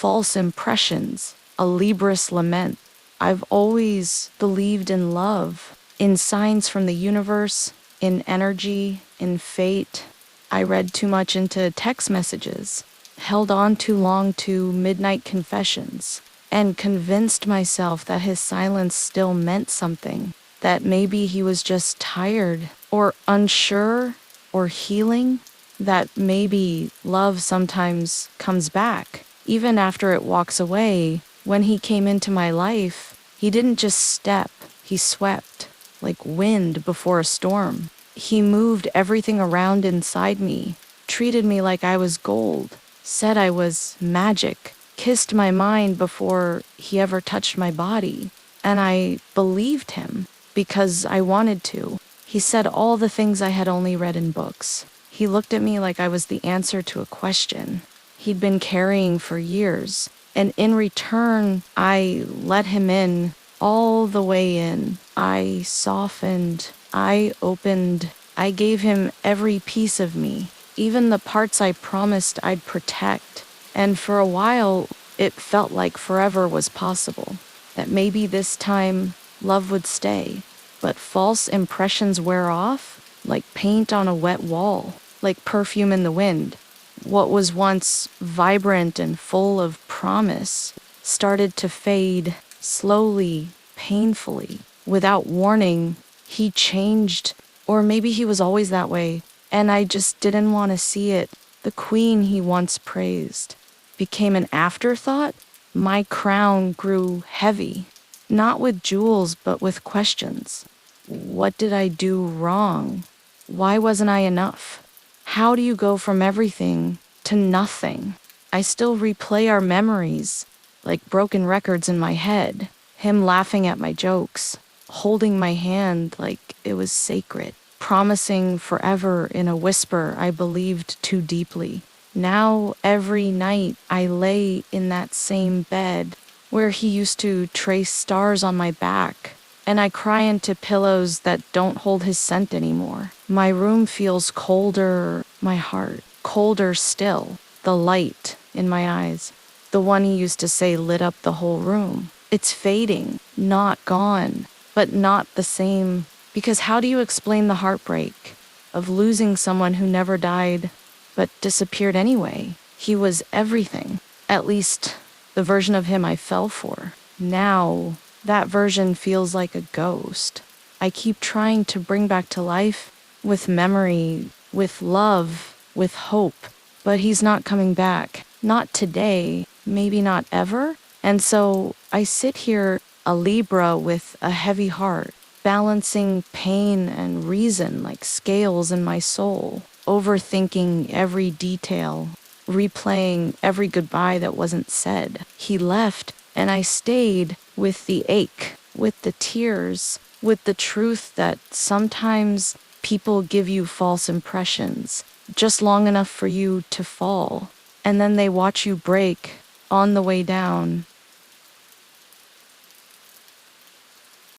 false impressions, a Libra's lament. I've always believed in love, in signs from the universe, in energy, in fate. I read too much into text messages, held on too long to midnight confessions, and convinced myself that his silence still meant something, that maybe he was just tired or unsure or healing, that maybe love sometimes comes back, even after it walks away. When he came into my life, he didn't just step, he swept, like wind before a storm. He moved everything around inside me, treated me like I was gold, said I was magic, kissed my mind before he ever touched my body. And I believed him because I wanted to. He said all the things I had only read in books. He looked at me like I was the answer to a question he'd been carrying for years. And in return, I let him in, all the way in. I softened, I opened, I gave him every piece of me, even the parts I promised I'd protect. And for a while, it felt like forever was possible, that maybe this time love would stay. But false impressions wear off, like paint on a wet wall, like perfume in the wind. What was once vibrant and full of promise started to fade slowly, painfully. Without warning, he changed, or maybe he was always that way, and I just didn't want to see it. The queen he once praised became an afterthought. My crown grew heavy, not with jewels, but with questions. What did I do wrong? Why wasn't I enough? How do you go from everything to nothing? I still replay our memories, like broken records in my head. Him laughing at my jokes, holding my hand like it was sacred, promising forever in a whisper I believed too deeply. Now every night I lay in that same bed where he used to trace stars on my back, and I cry into pillows that don't hold his scent anymore. My room feels colder, my heart colder still. The light in my eyes, the one he used to say lit up the whole room, it's fading, not gone, but not the same. Because how do you explain the heartbreak of losing someone who never died but disappeared anyway? He was everything, at least the version of him I fell for. Now, that version feels like a ghost. I keep trying to bring back to life with memory, with love, with hope, but he's not coming back. Not today, maybe not ever. And so I sit here, a Libra with a heavy heart, balancing pain and reason like scales in my soul, overthinking every detail, replaying every goodbye that wasn't said. He left, and I stayed with the ache, with the tears, with the truth that sometimes people give you false impressions, just long enough for you to fall, and then they watch you break on the way down.